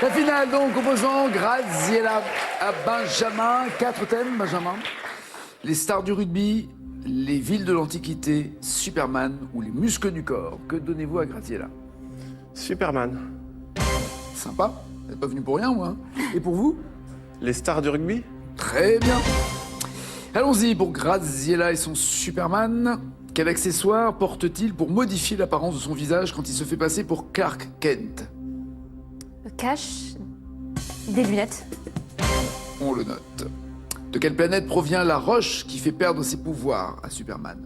La finale donc opposant Graziella à Benjamin. 4 thèmes, Benjamin. Les stars du rugby, les villes de l'Antiquité, Superman ou les muscles du corps. Que donnez-vous à Graziella? Superman. Sympa. Vous n'êtes pas venu pour rien, moi. Et pour vous? Les stars du rugby? Très bien. Allons-y pour Graziella et son Superman. Quel accessoire porte-t-il pour modifier l'apparence de son visage quand il se fait passer pour Clark Kent? Cache des lunettes. On le note. De quelle planète provient la roche qui fait perdre ses pouvoirs à Superman?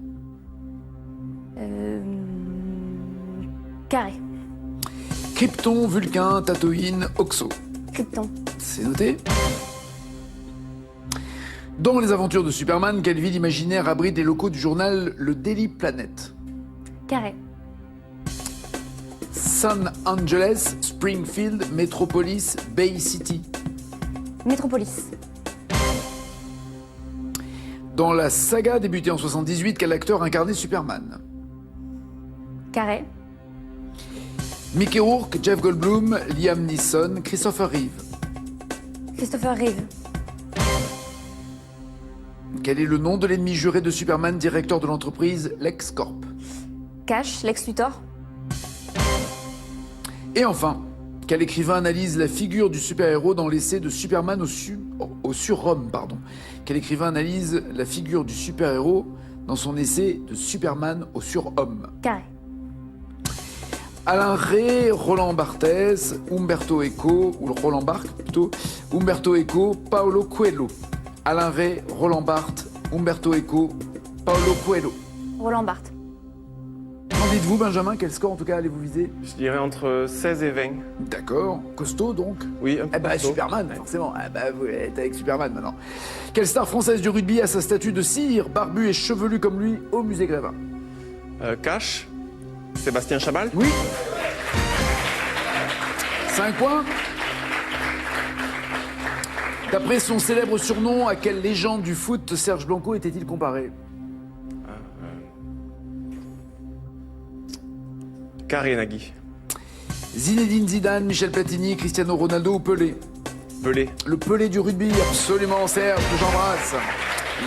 Carré. Krypton, Vulcain, Tatooine, Oxo. Krypton. C'est noté. Dans les aventures de Superman, quelle ville imaginaire abrite les locaux du journal Le Daily Planet? Carré. San Angeles, Springfield, Metropolis, Bay City. Métropolis. Dans la saga débutée en 78, quel acteur incarnait Superman? Carré. Mickey Rourke, Jeff Goldblum, Liam Neeson, Christopher Reeve. Christopher Reeve. Quel est le nom de l'ennemi juré de Superman, directeur de l'entreprise LexCorp? Cache, Lex Luthor. Et enfin, quel écrivain analyse la figure du super-héros dans l'essai de Superman au surhomme, pardon. Quel écrivain analyse la figure du super-héros dans son essai de Superman au surhomme? Carré. Alain Rey, Roland Barthes, Umberto Eco, ou Roland Barthes plutôt, Umberto Eco, Paolo Coelho. Alain Rey, Roland Barthes, Umberto Eco, Paolo Coelho. Roland Barthes. Qu'en dites-vous, Benjamin? Quel score en tout cas allez-vous viser? Je dirais entre 16 et 20. D'accord, costaud donc. Oui, un peu Eh ben costaud. Superman, forcément. Eh ben vous êtes avec Superman maintenant. Quelle star française du rugby a sa statue de cire, barbu et chevelu comme lui, au musée Grévin? Cache. Sébastien Chabal. Oui. 5 points. D'après son célèbre surnom, à quelle légende du foot Serge Blanco était-il comparé? Carré Nagui. Zinedine Zidane, Michel Platini, Cristiano Ronaldo ou Pelé? Pelé. Le Pelé du rugby, absolument, Serge, que j'embrasse.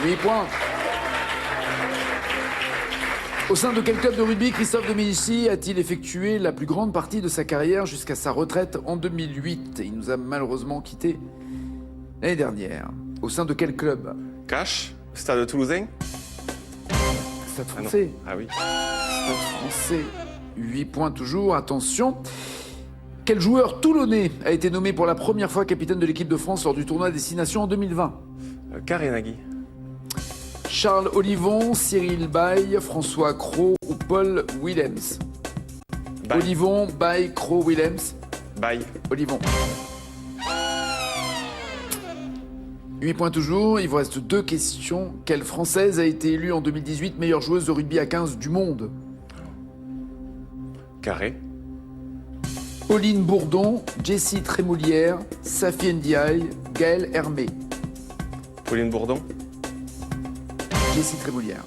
8 points. Au sein de quel club de rugby Christophe Dominici a-t-il effectué la plus grande partie de sa carrière jusqu'à sa retraite en 2008? Il nous a malheureusement quittés l'année dernière. Au sein de quel club? Cache. Stade Toulousain. Stade Ah non. français. Ah oui. Stade français. 8 points toujours, attention. Quel joueur toulonnais a été nommé pour la première fois capitaine de l'équipe de France lors du tournoi Destination en 2020? Carré Nagui. Charles Olivon, Cyril Baye, François Cros ou Paul Willems? Baye. Olivon, Baye, Cros, Willems. Baye. Olivon. 8 points toujours, il vous reste 2 questions. Quelle Française a été élue en 2018 meilleure joueuse de rugby à 15 du monde? Carré. Pauline Bourdon, Jessie Trémoulière, Safi Ndiaye, Gaëlle Hermé. Pauline Bourdon. Jessie Trémoulière.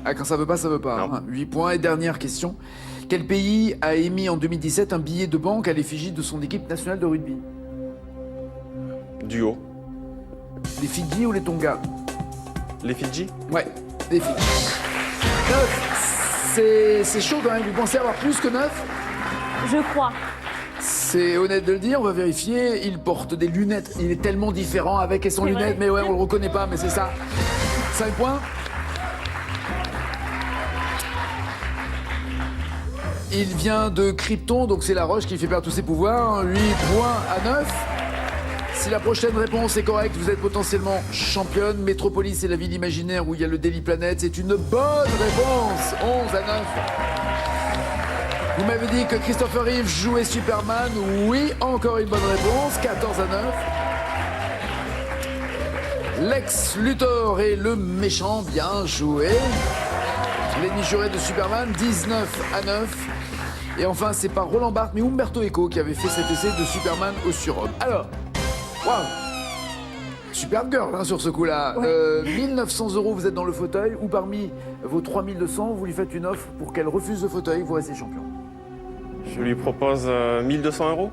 Ah, quand ça veut pas, ça veut pas. Non. Hein. 8 points. Et dernière question. Quel pays a émis en 2017 un billet de banque à l'effigie de son équipe nationale de rugby? Duo. Les Fidji ou les Tonga? Les Fidji. Ouais, les Fidji. 9. C'est chaud quand même. Vous pensez avoir plus que 9? Je crois. C'est honnête de le dire, on va vérifier. Il porte des lunettes. Il est tellement différent avec et sans C'est lunettes, vrai. mais ouais, on le reconnaît pas, mais c'est ça. 5 points. Il vient de Krypton, donc c'est la roche qui fait perdre tous ses pouvoirs. 8 points à 9. Si la prochaine réponse est correcte, vous êtes potentiellement championne. Métropolis est la ville imaginaire où il y a le Daily Planet. C'est une bonne réponse. 11 à 9. Vous m'avez dit que Christopher Reeve jouait Superman. Oui, encore une bonne réponse. 14 à 9. Lex Luthor est le méchant. Bien joué. L'ennemi juré de Superman. 19 à 9. Et enfin, c'est pas Roland Barthes, mais Umberto Eco qui avait fait cet essai de Superman au surhomme. Alors, waouh! Supergirl hein, sur ce coup-là. 1900 €, vous êtes dans le fauteuil, ou parmi vos 3200, vous lui faites une offre pour qu'elle refuse le fauteuil, vous restez champion. Je lui propose 1200 €.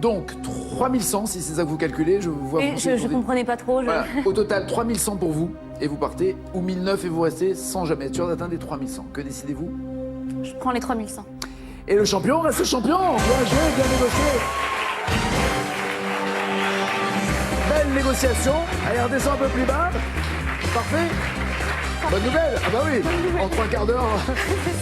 Donc 3100 si c'est ça que vous calculez. Je vous vois. Et pencher je autour des- comprenais pas trop. Voilà. Au total 3100 pour vous et vous partez, ou 1009 et vous restez sans jamais être sûr d'atteindre les 3100. Que décidez-vous? Je prends les 3100. Et le champion reste champion. Bien joué, bien négocié. Belle négociation. Allez, redescend un peu plus bas. Parfait. Bonne nouvelle. Ah bah oui. En 3 quarts d'heure,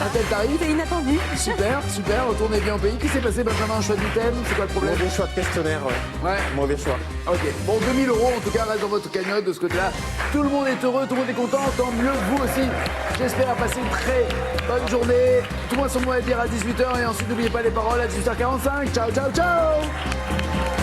un tel tarif. C'est inattendu. Super, super. Retournez bien au pays. Qui s'est passé, Benjamin? Choix d'item. C'est quoi le problème? Mauvais choix de questionnaire, ouais. Ouais. Mauvais choix. Ok, bon 2000 € en tout cas reste dans votre cagnotte de ce côté-là. Tout le monde est heureux, tout le monde est content, tant mieux vous aussi. J'espère passer une très bonne journée. Tout le monde son mot à dire à 18h et ensuite n'oubliez pas les paroles à 18h45. Ciao, ciao, ciao.